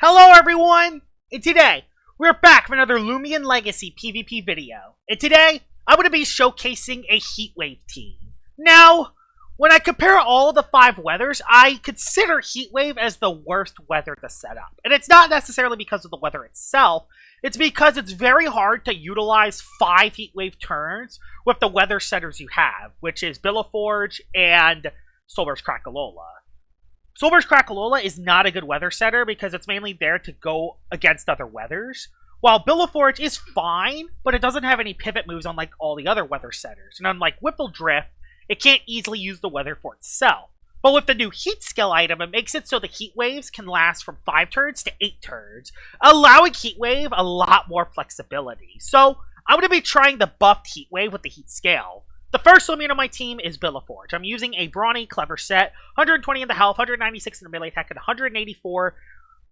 Hello everyone! And today, we're back for another Loomian Legacy PvP video. And today, I'm going to be showcasing a Heatwave team. Now, when I compare all of the 5 weathers, I consider Heatwave as the worst weather to set up. And it's not necessarily because of the weather itself, it's because it's very hard to utilize 5 Heatwave turns with the weather setters you have, which is Billaforge and Soulburst Crackalola. Soulburst Crackalola is not a good weather setter because it's mainly there to go against other weathers, while Billaforge is fine, but it doesn't have any pivot moves unlike all the other weather setters, and unlike Whipple-Drift, it can't easily use the weather for itself. But with the new Heat skill item, it makes it so the Heat Waves can last from 5 turns to 8 turns, allowing Heatwave a lot more flexibility. So, I'm going to be trying the buffed Heatwave with the Heat scale. The first Loomian on my team is Billaforge. I'm using a brawny, clever set, 120 in the health, 196 in the melee attack, and 184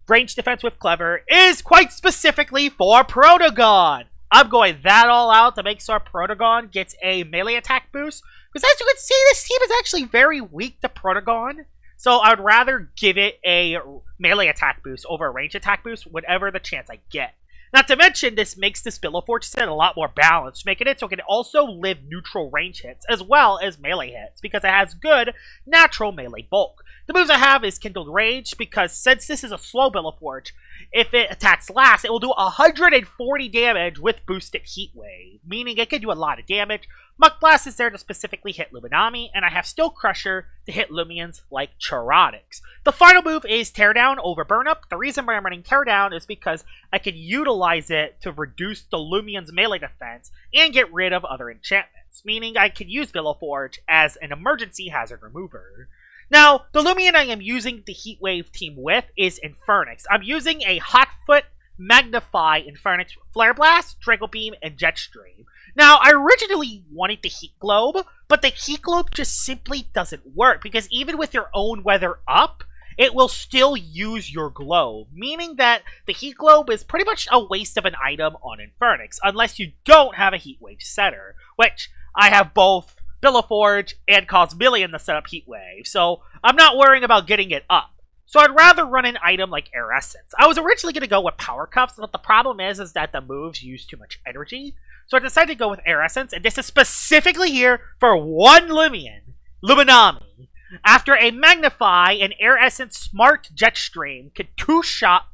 range defense with clever, is quite specifically for Protogon. I'm going that all out to make sure Protogon gets a melee attack boost, because as you can see, this team is actually very weak to Protogon. So I'd rather give it a melee attack boost over a range attack boost whenever the chance I get. Not to mention, this makes this Billaforge set a lot more balanced, making it so it can also live neutral range hits, as well as melee hits, because it has good, natural melee bulk. The moves I have is Kindled Rage, because since this is a slow Billaforge, if it attacks last, it will do 140 damage with boosted Heat Wave, meaning it can do a lot of damage. Muck Blast is there to specifically hit Luminami, and I have Steel Crusher to hit Loomians like Chaotix. The final move is Teardown over Burnup. The reason why I'm running Teardown is because I can utilize it to reduce the Loomian's melee defense and get rid of other enchantments, meaning I can use Billaforge as an emergency hazard remover. Now, the Loomian I am using the Heatwave team with is Infernix. I'm using a Hotfoot Magnify Infernix Flare Blast, Draco Beam, and Jetstream. Now, I originally wanted the Heat Globe, but the Heat Globe just simply doesn't work, because even with your own weather up, it will still use your globe, meaning that the Heat Globe is pretty much a waste of an item on Infernix, unless you don't have a Heatwave setter, which I have both Billaforge and Cosmillion to set up Heatwave, so I'm not worrying about getting it up. So I'd rather run an item like Air Essence. I was originally going to go with Power Cuffs, but the problem is that the moves use too much energy. So I decided to go with Air Essence, and this is specifically here for one Loomian, Luminami. After a Magnify and Air Essence Smart Jetstream can 2-shot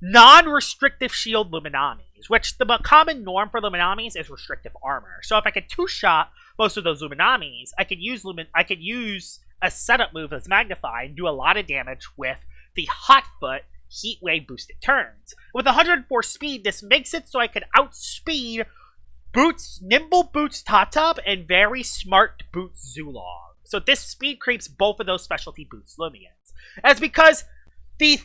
non-restrictive shield Luminamis, which the common norm for Luminamis is restrictive armor. So if I could 2-shot most of those Luminamis, I could use a setup move as Magnify and do a lot of damage with the Hotfoot Heatwave boosted turns. With 104 speed, this makes it so I could outspeed Nimble Boots Tatub and Very Smart Boots Zulong. So this speed creeps both of those specialty boots Loomians. As because the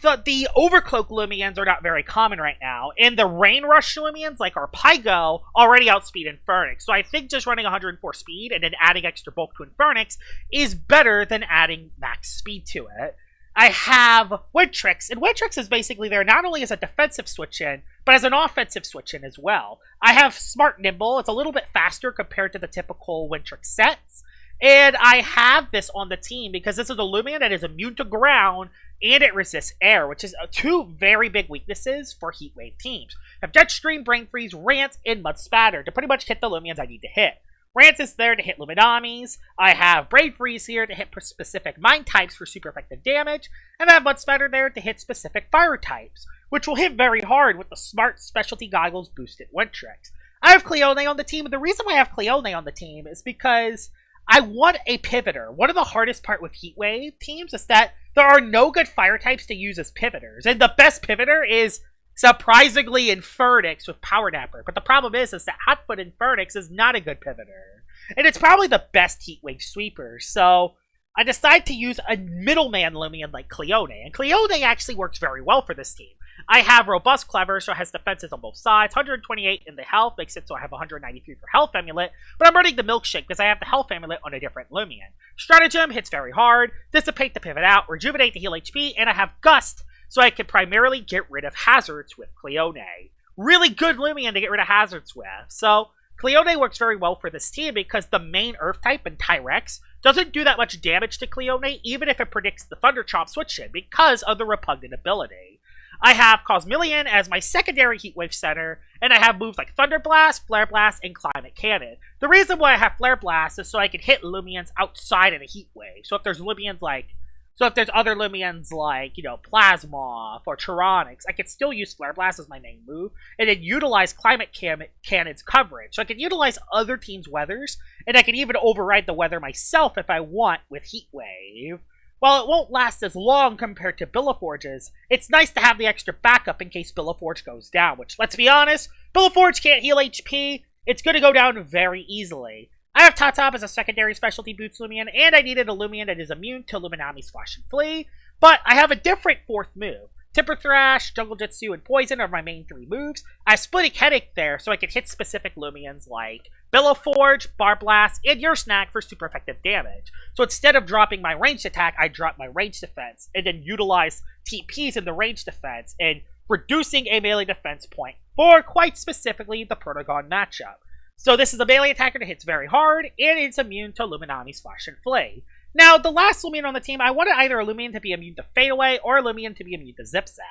Overcloak Loomians are not very common right now, and the Rain Rush Loomians, like our Pygo, already outspeed Infernix. So I think just running 104 speed and then adding extra bulk to Infernix is better than adding max speed to it. I have Wintrix, and Wintrix is basically there not only as a defensive switch-in, but as an offensive switch-in as well. I have Smart Nimble. It's a little bit faster compared to the typical Wintrix sets. And I have this on the team because this is a Loomian that is immune to ground and it resists air, which is 2 very big weaknesses for Heatwave teams. I have Jetstream, Brain Freeze, Rant, and Mud Spatter to pretty much hit the Loomians I need to hit. Rant is there to hit Luminamis. I have Brain Freeze here to hit specific Mine types for super effective damage. And I have Mud Spatter there to hit specific Fire types, which will hit very hard with the Smart Specialty Goggles boosted Wintrix. I have Cleone on the team, and the reason why I have Cleone on the team is because I want a pivoter. One of the hardest part with Heatwave teams is that there are no good fire types to use as pivoters. And the best pivoter is surprisingly Infernix with Power Napper. But the problem is that Hotfoot Infernix is not a good pivoter. And it's probably the best Heatwave sweeper. So I decide to use a middleman Loomian like Cleone. And Cleone actually works very well for this team. I have Robust Clever, so it has defenses on both sides. 128 in the health makes it so I have 193 for Health Amulet. But I'm running the Milkshake because I have the Health Amulet on a different Loomian. Stratagem hits very hard. Dissipate to pivot out. Rejuvenate to heal HP. And I have Gust, so I can primarily get rid of hazards with Cleone. Really good Loomian to get rid of hazards with. So Cleone works very well for this team because the main Earth type in Tyrex doesn't do that much damage to Cleone, even if it predicts the Thunder Chomp switch in, because of the Repugnant ability. I have Cosmillion as my secondary Heatwave center, and I have moves like Thunder Blast, Flare Blast, and Climate Cannon. The reason why I have Flare Blast is so I can hit Loomians outside of the Heatwave. So if there's other Loomians like, you know, Plasmoth or Tyranix, I can still use Flare Blast as my main move, and then utilize Climate Cannon's coverage. So I can utilize other teams' weathers, and I can even override the weather myself if I want with Heatwave. While it won't last as long compared to Billaforge's, it's nice to have the extra backup in case Billaforge goes down, which, let's be honest, Billaforge can't heal HP. It's going to go down very easily. I have Tatop as a secondary specialty boots Loomian, and I needed a Loomian that is immune to Luminami's Flash and Flee, but I have a different fourth move. Temper Thrash, Jungle Jutsu, and Poison are my main three moves. I have Splitting Headache there so I can hit specific Loomians like Billaforge, Barb Blast, and Your Snack for super effective damage. So instead of dropping my ranged attack, I drop my ranged defense, and then utilize TPs in the ranged defense, and reducing a melee defense point for, quite specifically, the Protogon matchup. So this is a melee attacker that hits very hard, and it's immune to Luminami's Flash and Flay. Now, the last Loomian on the team, I wanted either a Loomian to be immune to Fade Away or a Loomian to be immune to Zip Zap.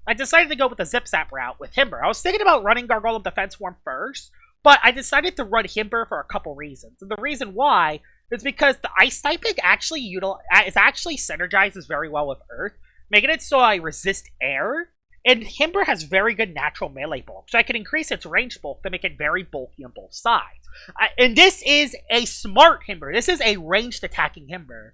I decided to go with the Zip Zap route with Himber. I was thinking about running Gargolem Defense Form first, but I decided to run Himber for a couple reasons. And the reason why is because the Ice typing actually synergizes very well with Earth, making it so I resist air. And Himber has very good natural melee bulk, so I can increase its range bulk to make it very bulky on both sides. And this is a smart Himber. This is a ranged attacking Himber.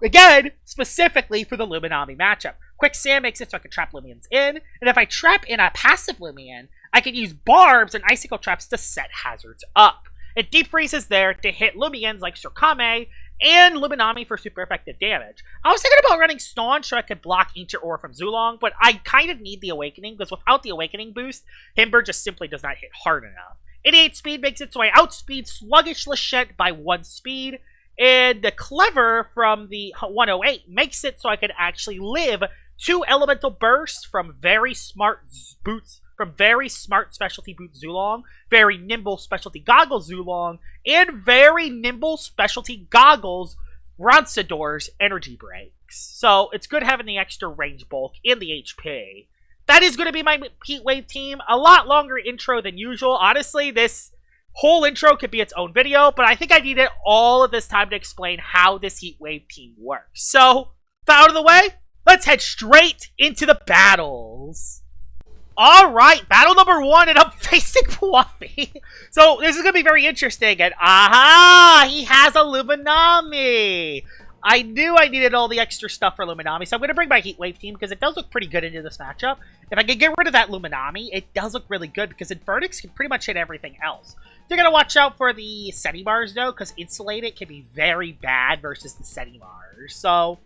Again, specifically for the Luminami matchup. Quicksand makes it so I can trap Loomians in, and if I trap in a passive Loomian, I can use Barbs and Icicle Traps to set hazards up. And Deep Freeze is there to hit Loomians like Surkame and Luminami for super effective damage. I was thinking about running Staunch so I could block Ancient Aura from Zulong, but I kind of need the Awakening, because without the Awakening boost, Himber just simply does not hit hard enough. 88 speed makes it so I outspeed Sluggish Lachette by 1 speed, and the Clever from the 108 makes it so I can actually live 2 Elemental Bursts from very smart boots, from very smart specialty boot Zulong, very nimble specialty goggles Zulong, and very nimble specialty goggles Ronsador's Energy Breaks. So it's good having the extra range bulk in the HP. That is going to be my Heatwave team. A lot longer intro than usual. Honestly, this whole intro could be its own video, but I think I needed all of this time to explain how this Heatwave team works. So, out of the way, let's head straight into the battles. Alright, battle number 1, and I'm facing Fluffy. So, this is going to be very interesting, and aha! He has a Luminami! I knew I needed all the extra stuff for Luminami, so I'm going to bring my Heatwave team, because it does look pretty good into this matchup. If I can get rid of that Luminami, it does look really good, because Infernix can pretty much hit everything else. You're going to watch out for the Senimars, though, because Insulated can be very bad versus the Senimars. So,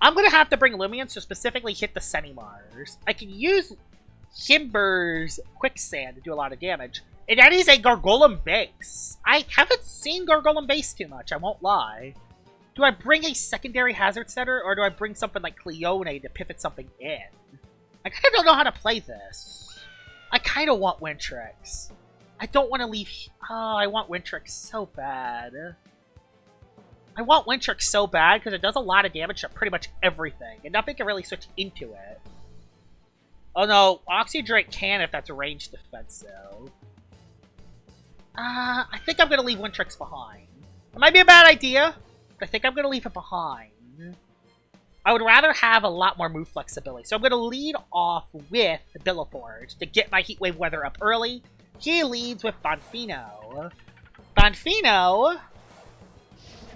I'm going to have to bring Loomian to specifically hit the Senimars. I can use Himber's Quicksand to do a lot of damage. And that is a Gargolem base. I haven't seen Gargolem base too much, I won't lie. Do I bring a secondary hazard setter, or do I bring something like Cleone to pivot something in? I kind of don't know how to play this. I kind of want Wintrix. I don't want to leave... Oh, I want Wintrix so bad. I want Wintrix so bad because it does a lot of damage to pretty much everything, and nothing can really switch into it. Oh no, Oxydrake can if that's a ranged defense, though. I think I'm going to leave Wintrix behind. It might be a bad idea, but I think I'm going to leave it behind. I would rather have a lot more move flexibility, so I'm going to lead off with Billaforge to get my Heatwave weather up early. He leads with Bonfino. Bonfino?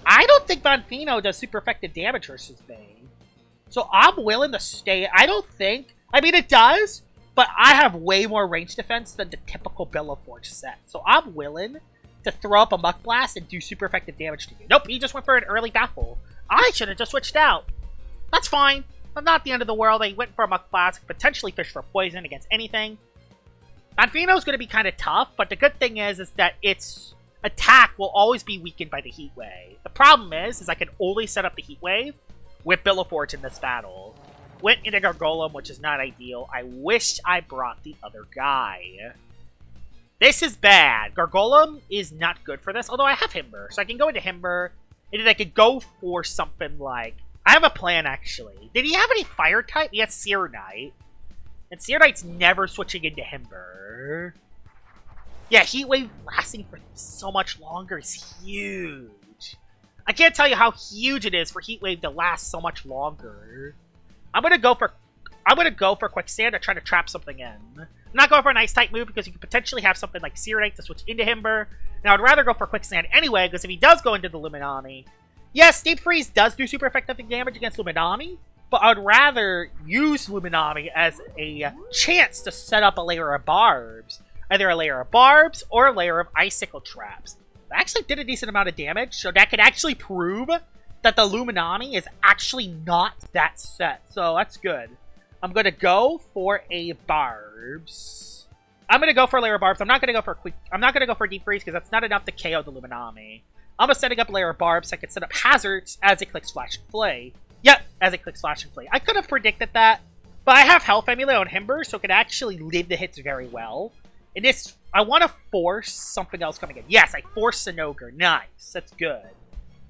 I don't think Bonfino does super effective damage versus me. So I'm willing to stay. I don't think... I mean, it does, but I have way more range defense than the typical Billaforge set. So I'm willing to throw up a Muck Blast and do super effective damage to you. Nope, he just went for an early baffle. I should have just switched out. That's fine. But not the end of the world. He went for a Muck Blast, potentially fish for poison against anything. Bonfino's going to be kind of tough, but the good thing is that its attack will always be weakened by the Heat Wave. The problem is I can only set up the Heat Wave with Billaforge in this battle. Went into Gargolem, which is not ideal. I wish I brought the other guy. This is bad. Gargolem is not good for this, although I have Himber. So I can go into Himber, and then I could go for something like... I have a plan, actually. Did he have any fire type? He has Seer Knight. And Searnight's never switching into Himber. Yeah, Heatwave lasting for so much longer is huge. I can't tell you how huge it is for Heatwave to last so much longer. I'm gonna go for Quicksand to try to trap something in. I'm not going for an Ice type move because you could potentially have something like Searnight to switch into Himber. Now I'd rather go for Quicksand anyway, because if he does go into the Luminami, yes, Deep Freeze does do super effective damage against Luminami, but I'd rather use Luminami as a chance to set up a layer of barbs. Either a layer of barbs or a layer of icicle traps. That actually did a decent amount of damage, so that could actually prove that the Luminami is actually not that set. So that's good. I'm gonna go for a barbs. I'm gonna go for a layer of barbs. I'm not gonna go for Deep Freeze because that's not enough to KO the Luminami. I'm just setting up a layer of barbs so I can set up hazards as it clicks Flash and Flay. Yep, as it clicks Flash and Flay. I could have predicted that, but I have Health Emulate on Himber, so it can actually live the hits very well. In this, I want to force something else coming in. Yes, I force Sinogre. Nice. That's good.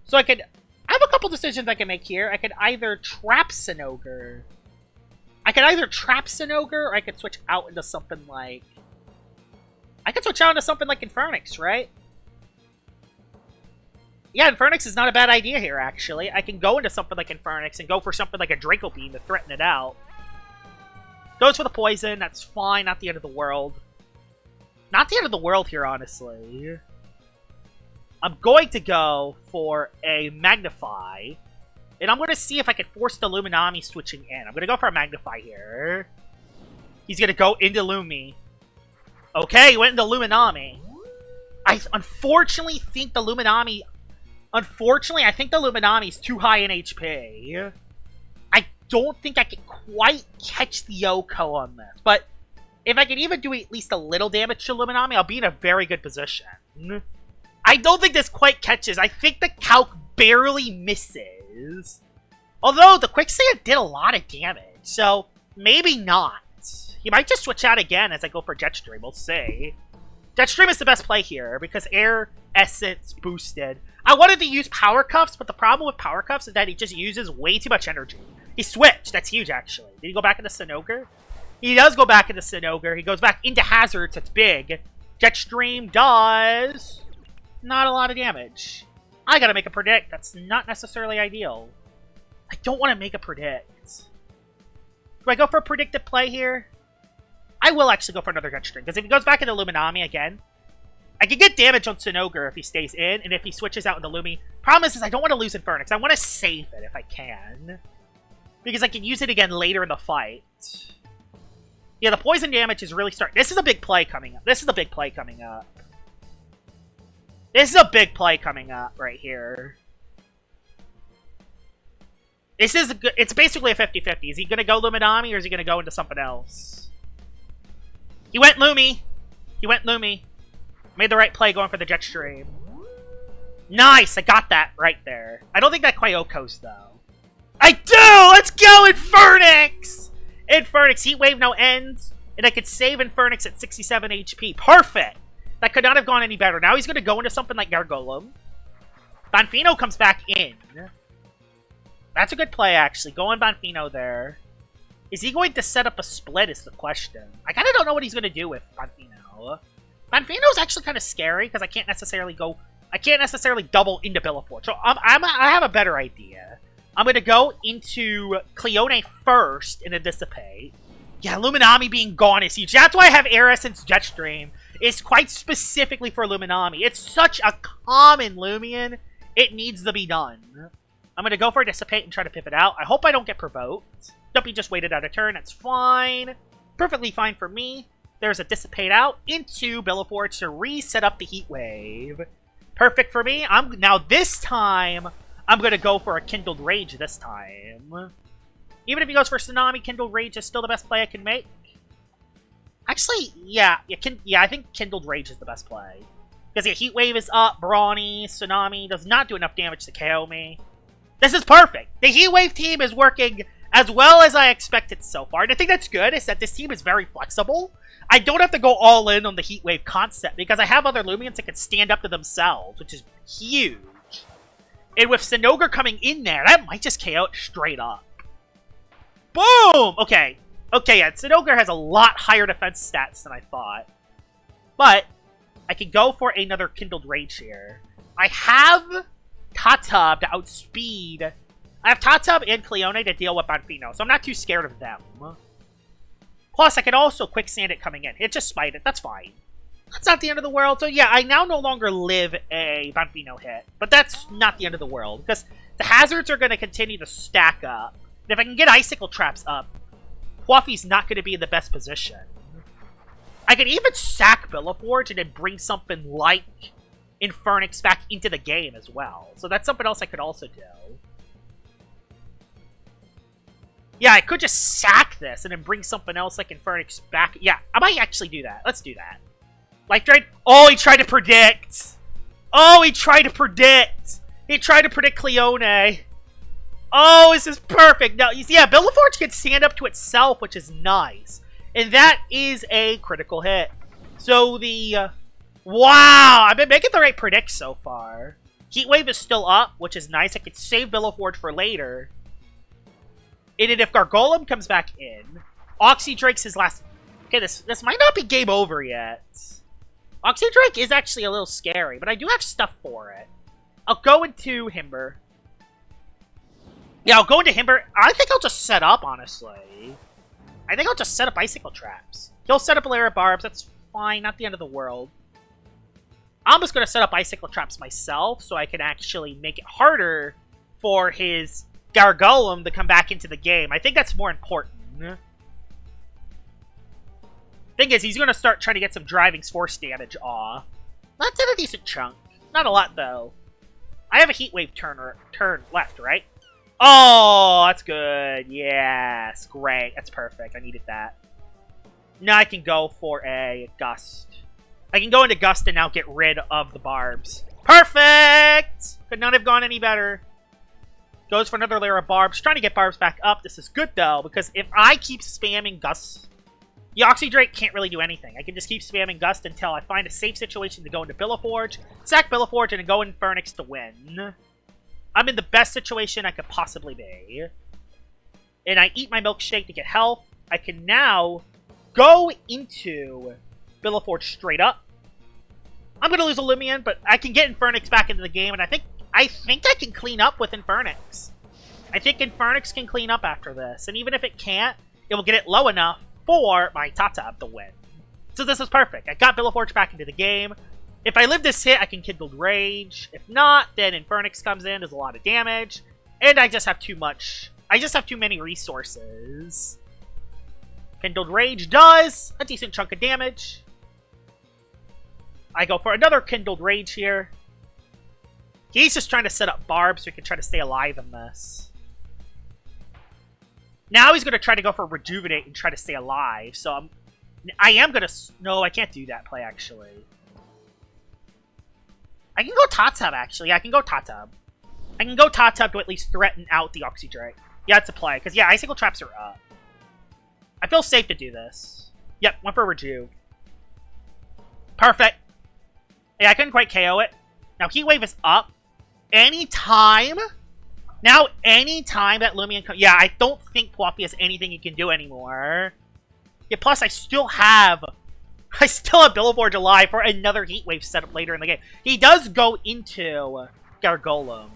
So I have a couple decisions I can make here. I could either trap Sinogre. Or I could switch out into something like... Infernix, right? Yeah, Infernix is not a bad idea here, actually. I can go into something like Infernix and go for something like a Draco Beam to threaten it out. Goes for the poison. That's fine. Not the end of the world. Not the end of the world here, honestly. I'm going to go for a Magnify. And I'm going to see if I can force the Luminami switching in. I'm going to go for a Magnify here. He's going to go into Lumi. Okay, he went into Luminami. I unfortunately think the Luminami... I think the Luminami is too high in HP. I don't think I can quite catch the Yoko on this. But if I can even do at least a little damage to Luminami, I'll be in a very good position. I don't think this quite catches. I think the Calc barely misses. Although, the Quicksand did a lot of damage, so maybe not. He might just switch out again as I go for Jetstream, we'll see. Jetstream is the best play here, because Air Essence boosted. I wanted to use Power Cuffs, but the problem with Power Cuffs is that he just uses way too much energy. He switched, that's huge actually. Did he go back into Sinogre? He does go back into Sinogre. He goes back into Hazards. That's big. Jetstream does not a lot of damage. I gotta make a predict. That's not necessarily ideal. I don't want to make a predict. Do I go for a predicted play here? I will actually go for another Jetstream. Because if he goes back into Luminami again, I can get damage on Sinogre if he stays in. And if he switches out into Lumi. Problem is I don't want to lose Infernix. I want to save it if I can. Because I can use it again later in the fight. Yeah, the poison damage is really starting. This is a big play coming up. This is a big play coming up. This is a big play coming up right here. This is it's basically a 50-50. Is he going to go Luminami or is he going to go into something else? He went Lumi. He went Lumi. Made the right play going for the Jetstream. Nice! I got that right there. I don't think that Quayoko's, though. I do! Let's go, Infernix! Infernix, Heatwave now ends, and I could save Infernix at 67 HP. Perfect! That could not have gone any better. Now he's going to go into something like Gargolem. Bonfino comes back in. That's a good play, actually. Go on Bonfino there. Is he going to set up a split is the question. I kind of don't know what he's going to do with Bonfino. Bonfino's actually kind of scary, because I can't necessarily double into Billiford. So I have a better idea. I'm going to go into Cleone first in a Dissipate. Yeah, Luminami being gone is huge. That's why I have Air Essence Jetstream. It's quite specifically for Luminami. It's such a common Loomian. It needs to be done. I'm going to go for a Dissipate and try to pivot out. I hope I don't get provoked. Dumpy just waited out a turn. That's fine. Perfectly fine for me. There's a Dissipate out into Billiford to reset up the Heatwave. Perfect for me. Now this time, I'm going to go for a Kindled Rage this time. Even if he goes for Tsunami, Kindled Rage is still the best play I can make. Actually, yeah, I think Kindled Rage is the best play. Because yeah, Heatwave is up, Brawny, Tsunami does not do enough damage to KO me. This is perfect. The Heatwave team is working as well as I expected so far. And I think that's good, is that this team is very flexible. I don't have to go all in on the Heatwave concept, because I have other Loomians that can stand up to themselves, which is huge. And with Sinogre coming in there, that might just KO it straight up. Boom! Okay. Okay, yeah, Sinogre has a lot higher defense stats than I thought. But I could go for another Kindled Rage here. I have Tatub to outspeed. I have Tatub and Cleone to deal with Banfino, so I'm not too scared of them. Plus, I could also Quicksand it coming in. It just Smite it. That's fine. That's not the end of the world. So yeah, I now no longer live a Banfino hit. But that's not the end of the world, because the hazards are going to continue to stack up. And if I can get Icicle Traps up, Quaffy's not going to be in the best position. I could even sack Bellaforge and then bring something like Infernix back into the game as well. So that's something else I could also do. Yeah, I could just sack this and then bring something else like Infernix back. Yeah, I might actually do that. Let's do that. Life Drain. Oh, he tried to predict. Oh, he tried to predict. He tried to predict Cleone. Oh, this is perfect. Now, you see, yeah, Bellaforge can stand up to itself, which is nice. And that is a critical hit. So the... wow! I've been making the right predicts so far. Heatwave is still up, which is nice. I could save Bellaforge for later. And then if Gargolem comes back in, Oxydrake's his last... Okay, this might not be game over yet. Oxydrake is actually a little scary, but I do have stuff for it. I'll go into Himber. Yeah, I'll go into Himber. I think I'll just set up, honestly. I think I'll just set up Icicle Traps. He'll set up a layer of Barbs. That's fine. Not the end of the world. I'm just going to set up Icicle Traps myself so I can actually make it harder for his Gargolem to come back into the game. I think that's more important. Thing is, he's going to start trying to get some Driving Force damage off. That's in a decent chunk. Not a lot, though. I have a Heatwave turn left, right? Oh, that's good. Yes, great. That's perfect. I needed that. Now I can go for a Gust. I can go into Gust and now get rid of the Barbs. Perfect! Could not have gone any better. Goes for another layer of Barbs. Trying to get Barbs back up. This is good, though, because if I keep spamming Gust, the Oxydrake can't really do anything. I can just keep spamming Gust until I find a safe situation to go into Bellaforge, sack Bellaforge, and then go Infernix to win. I'm in the best situation I could possibly be. And I eat my milkshake to get health. I can now go into Bellaforge straight up. I'm going to lose a Loomian, but I can get Infernix back into the game, and I think I can clean up with Infernix. I think Infernix can clean up after this, and even if it can't, it will get it low enough for my Tatub to win. So this is perfect. I got Bellaforge back into the game. If I live this hit, I can Kindled Rage. If not, then Infernix comes in, does a lot of damage. And I just have too much. I just have too many resources. Kindled Rage does a decent chunk of damage. I go for another Kindled Rage here. He's just trying to set up Barb so he can try to stay alive in this. Now he's going to try to go for Rejuvenate and try to stay alive. So I am going to... No, I can't do that play, actually. I can go Tatub, actually. Yeah, I can go Tatub. I can go Tatub to at least threaten out the Oxydrake. Yeah, it's a play. Because, yeah, Icicle Traps are up. I feel safe to do this. Yep, went for Rejuve. Perfect. Yeah, I couldn't quite KO it. Now, Heatwave is up. Anytime... Now, anytime that Loomian comes... Yeah, I don't think Quaffy has anything he can do anymore. Yeah, plus I still have Bellaforge alive for another Heatwave setup later in the game. He does go into Gargolem.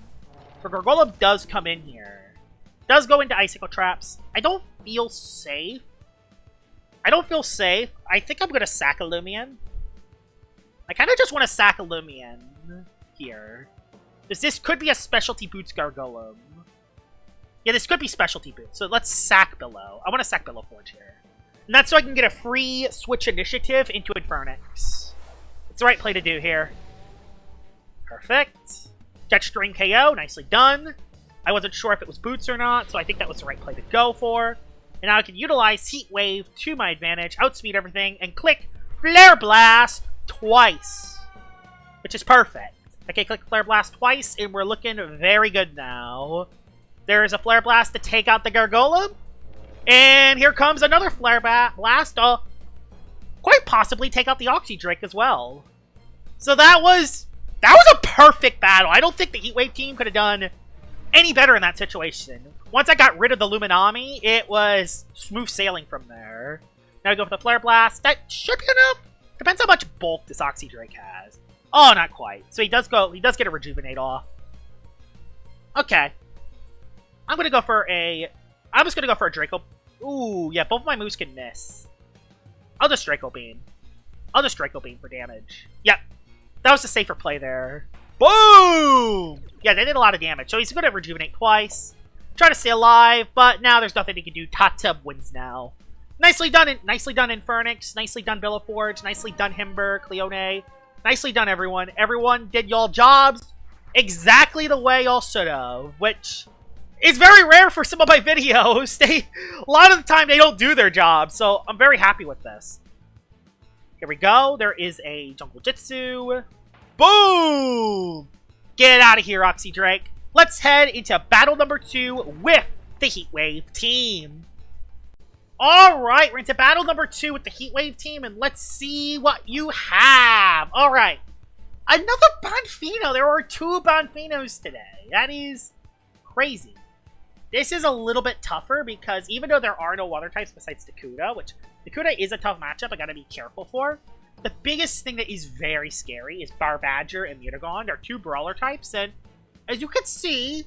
So Gargolem does come in here. Does go into Icicle Traps. I don't feel safe. I don't feel safe. I think I'm going to sack a Loomian. I kind of just want to sack a Loomian here. Because this could be a Specialty Boots Gargolem. Yeah, this could be Specialty Boots. So let's sack Below. I want to sack Bellaforge here. And that's so I can get a free switch initiative into Infernix. It's the right play to do here. Perfect. Touch String KO. Nicely done. I wasn't sure if it was Boots or not, so I think that was the right play to go for. And now I can utilize Heat Wave to my advantage, outspeed everything, and click Flare Blast twice. Which is perfect. Okay, click Flare Blast twice, and we're looking very good now. There is a Flare Blast to take out the Gargolem. And here comes another Flare Blast. Quite possibly take out the Oxydrake as well. So that was a perfect battle. I don't think the Heatwave team could have done any better in that situation. Once I got rid of the Luminami, it was smooth sailing from there. Now I go for the Flare Blast. That should be enough. Depends how much bulk this Oxy Drake has. Oh, not quite. So he does get a Rejuvenate off. Okay. I'm just gonna go for a Draco. Ooh, yeah, both of my moves can miss. I'll just Draco Beam. I'll just Draco Beam for damage. Yep. That was the safer play there. Boom! Yeah, they did a lot of damage. So he's going to Rejuvenate twice. Try to stay alive, but now there's nothing he can do. Tata wins now. Nicely done, Infernix. Nicely done, Villaforge. Nicely done, Himber, Cleone. Nicely done, everyone. Everyone did y'all jobs exactly the way y'all should have, which is very rare for some of my videos. A lot of the time, they don't do their job, so I'm very happy with this. Here we go. There is a Jungle Jitsu. Boom! Get out of here, Oxy Drake. Let's head into battle number 2 with the Heatwave Team. Alright, we're into battle number 2 with the Heatwave Team, and let's see what you have. Alright. Another Bonfino. There are 2 Bonfinos today. That is crazy. This is a little bit tougher because even though there are no water types besides Dakuda, which Dakuda is a tough matchup I gotta be careful for, the biggest thing that is very scary is Barbadger and Mutagon. They're 2 brawler types, and as you can see,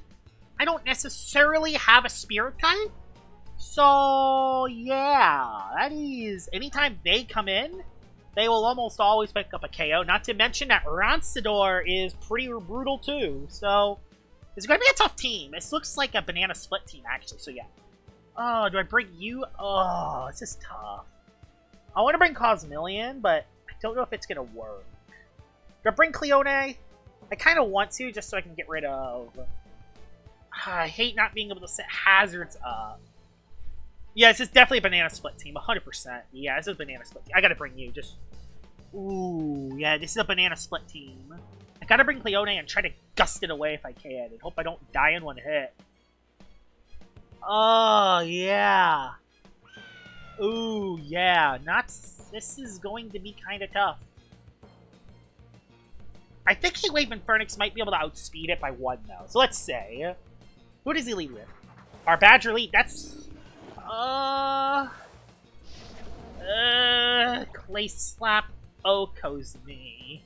I don't necessarily have a spirit type. So, yeah, that is, anytime they come in, they will almost always pick up a KO. Not to mention that Roncidor is pretty brutal too. So, it's going to be a tough team. This looks like a banana split team, actually. So, yeah. Oh, do I bring you? Oh, this is tough. I want to bring Cosmillion, but I don't know if it's going to work. Do I bring Cleone? I kind of want to, just so I can get rid of... I hate not being able to set hazards up. Yeah, this is definitely a banana split team, 100%. Yeah, this is a banana split team. I gotta bring you, just... Ooh, yeah, this is a banana split team. I gotta bring Cleone and try to gust it away if I can, and hope I don't die in one hit. Oh, yeah. Ooh, yeah. This is going to be kind of tough. I think Heatwave Infernix might be able to outspeed it by 1, though. So let's say... Who does he lead with? Our Badger lead, that's... Clay Slap Okos me.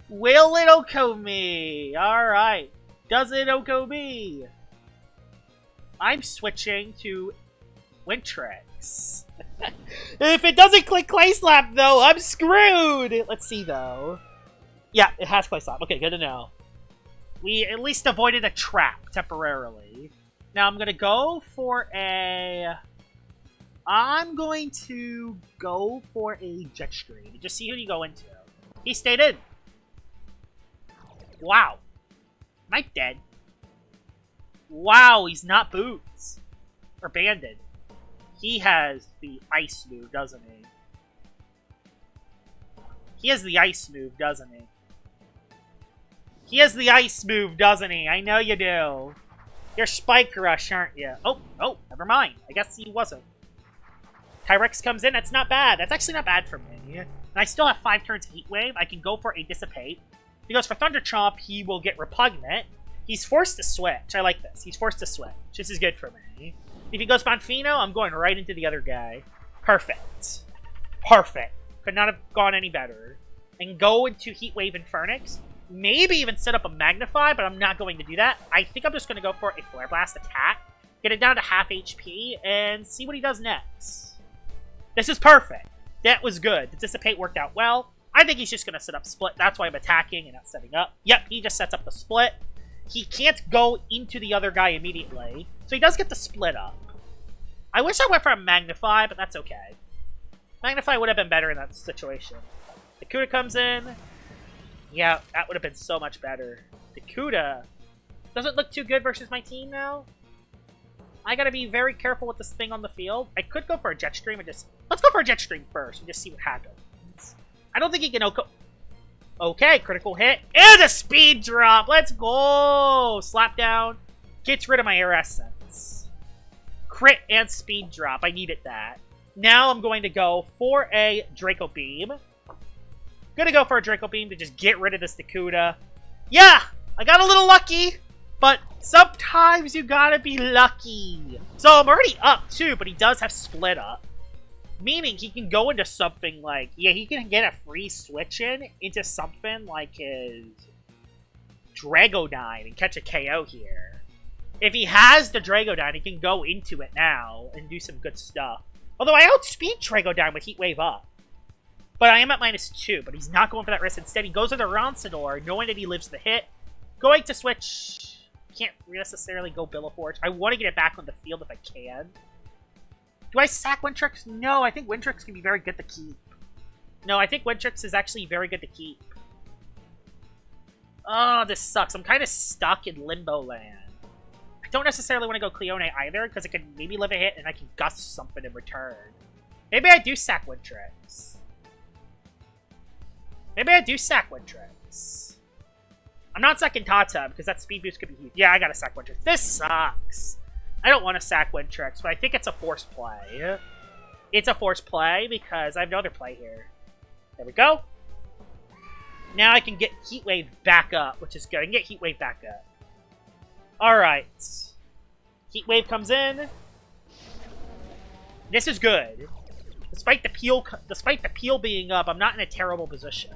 Will it Oko me? Alright. Does it Oko me? I'm switching to Wintrix. If it doesn't click Clay Slap, though, I'm screwed! Let's see, though. Yeah, it has Clay Slap. Okay, good to know. We at least avoided a trap temporarily. Now I'm going to go for a... I'm going to go for a Jetstream and just see who you go into. He stayed in. Wow. Am I dead? Wow, he's not Boots. Or Banded. He has the ice move, doesn't he? He has the ice move, doesn't he? He has the ice move, doesn't he? I know you do. You're Spike Rush, aren't you? Oh, never mind. I guess he wasn't. Tyrex comes in. That's not bad. That's actually not bad for me. And I still have 5 turns Heat Wave. I can go for a Dissipate. If he goes for Thunder Chomp, he will get Repugnant. He's forced to switch. I like this. He's forced to switch. This is good for me. If he goes Bonfino, I'm going right into the other guy. Perfect. Perfect. Could not have gone any better. And go into Heatwave Infernix. Maybe even set up a Magnify, but I'm not going to do that. I think I'm just going to go for a Flare Blast attack. Get it down to half HP, and see what he does next. This is perfect. That was good. The Dissipate worked out well. I think he's just going to set up Split. That's why I'm attacking and not setting up. Yep, he just sets up the Split. He can't go into the other guy immediately, so he does get the Split up. I wish I went for a Magnify, but that's okay. Magnify would have been better in that situation. The Kuda comes in. Yeah, that would have been so much better. The Kuda doesn't look too good versus my team now. I gotta be very careful with this thing on the field. I could go for a Jetstream and just... Let's go for a Jetstream first and just see what happens. I don't think he can... Okay, critical hit. And a speed drop! Let's go! Slap down. Gets rid of my Air Essence. Crit and speed drop. I needed that. Now I'm going to go for a Draco Beam. Gonna go for a Draco Beam to just get rid of this Dakuda. Yeah! I got a little lucky. But sometimes you gotta be lucky. So I'm already up too, but he does have split up. Meaning he can go into something like, yeah, he can get a free switch in into something like his Dragonine and catch a KO here. If he has the Dragonine, he can go into it now and do some good stuff. Although I outspeed Dragonine with Heatwave up. But I am at -2, but he's not going for that risk. Instead, he goes with the Roncidor, knowing that he lives the hit. Going to switch. Can't necessarily go Billiforge. I want to get it back on the field if I can. Do I sack Wintrix? No, I think Wintrix can be very good to keep. No, I think Wintrix is actually very good to keep. Oh, this sucks. I'm kind of stuck in Limbo Land. I don't necessarily want to go Cleone either, because it can maybe live a hit and I can gust something in return. Maybe I do sack Wintrix. Maybe I do sack Wintrix. I'm not sacking Tata, because that speed boost could be huge. Yeah, I gotta sack Wintrix. This sucks. I don't want to sack Wintrix, but I think it's a forced play. It's a forced play, because I have no other play here. There we go. Now I can get Heatwave back up, which is good. I can get Heatwave back up. Alright. Heatwave comes in. This is good. Despite the peel being up, I'm not in a terrible position.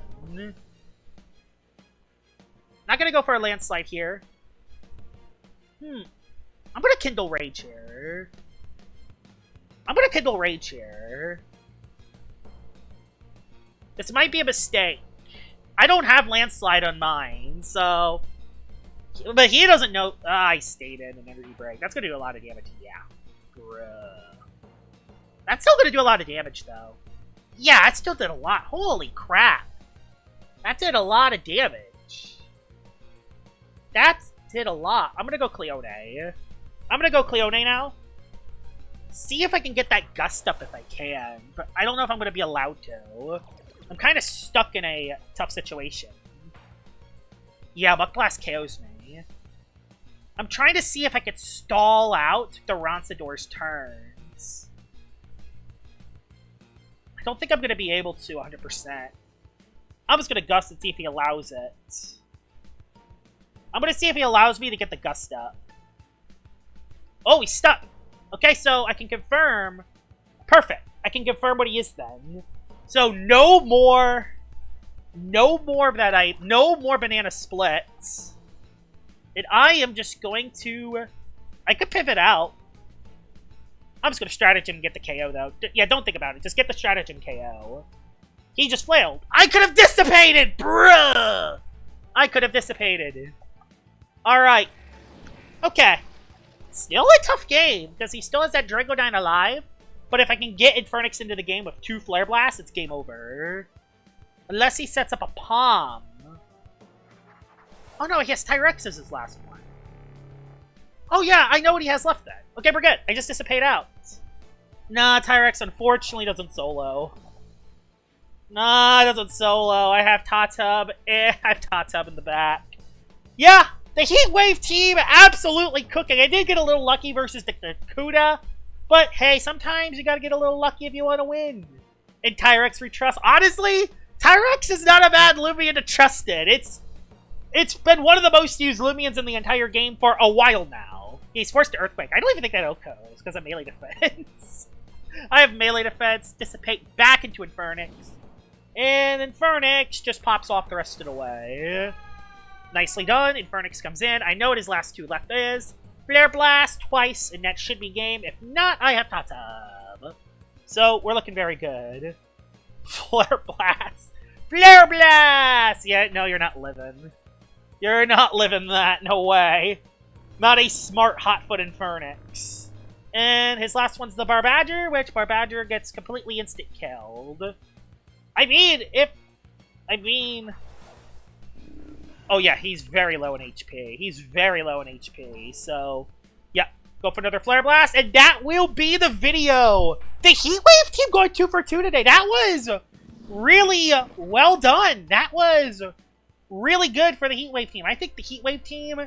Not gonna go for a landslide here. I'm gonna Kindle Rage here. This might be a mistake. I don't have landslide on mine, so... But he doesn't know... I stayed in an energy break. That's gonna do a lot of damage. Yeah. Bruh. That's still gonna do a lot of damage, though. Yeah, that still did a lot. Holy crap. That did a lot of damage. That did a lot. I'm gonna go Cleone. I'm gonna go Cleone now. See if I can get that gust up if I can. But I don't know if I'm gonna be allowed to. I'm kind of stuck in a tough situation. Yeah, Muck Blast KOs me. I'm trying to see if I could stall out the Roncidor's turns. I don't think I'm going to be able to 100%. I'm just going to Gust and see if he allows it. I'm going to see if he allows me to get the Gust up. Oh, he's stuck. Okay, so I can confirm. Perfect. I can confirm what he is then. So no more banana splits. And I am just going to... I could pivot out. I'm just going to stratagem and get the KO, though. Yeah, don't think about it. Just get the stratagem KO. He just flailed. I could have dissipated! Bruh! I could have dissipated. Alright. Okay. Still a tough game, because he still has that Dragonine alive. But if I can get Infernix into the game with 2 Flare Blasts, it's game over. Unless he sets up a Palm. Oh no, he has Tyrex as his last one. Oh yeah, I know what he has left then. Okay, we're good. I just dissipate out. Nah, Tyrex unfortunately doesn't solo. Nah, it doesn't solo. I have Tatub. I have Tatub in the back. Yeah, the Heatwave team absolutely cooking. I did get a little lucky versus the Kuda. But hey, sometimes you gotta get a little lucky if you want to win. And Tyrex we trust. Honestly, Tyrex is not a bad Loomian to trust it. It's been one of the most used Loomians in the entire game for a while now. He's forced to Earthquake. I don't even think that Oko is because of melee defense. I have melee defense, dissipate back into Infernix. And Infernix just pops off the rest of the way. Nicely done. Infernix comes in. I know what his last 2 left is. Flare Blast twice, and that should be game. If not, I have Tatab. So, we're looking very good. Flare Blast. Flare Blast! Yeah, no, you're not living. You're not living that, no way. Not a smart Hotfoot Infernix. And his last one's the Barbadger, which Barbadger gets completely instant killed. Oh yeah, he's very low in HP. He's very low in HP, so... Yeah, go for another Flare Blast, and that will be the video! The Heatwave team going 2 for 2 today. That was really well done. That was really good for the Heatwave team. I think the Heatwave team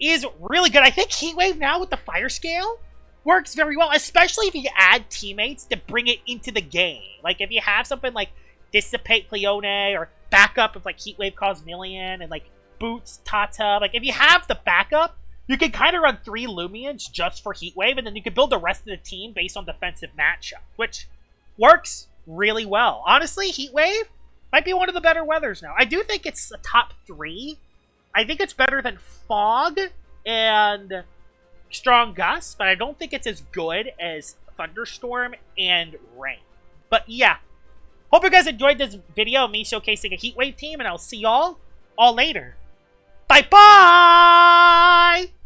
is really good. I think Heatwave now with the Fire Scale works very well, especially if you add teammates to bring it into the game. Like, if you have something like Dissipate Cleone or backup if, like, Heatwave caused Million and, like, Boots, Tata. Like, if you have the backup, you can kind of run 3 Loomians just for Heatwave, and then you can build the rest of the team based on defensive matchup, which works really well. Honestly, Heatwave might be one of the better weathers now. I do think it's a top 3. I think it's better than Fog and Strong Gust, but I don't think it's as good as Thunderstorm and Rain. But yeah, hope you guys enjoyed this video of me showcasing a Heatwave team, and I'll see y'all all later. Bye-bye!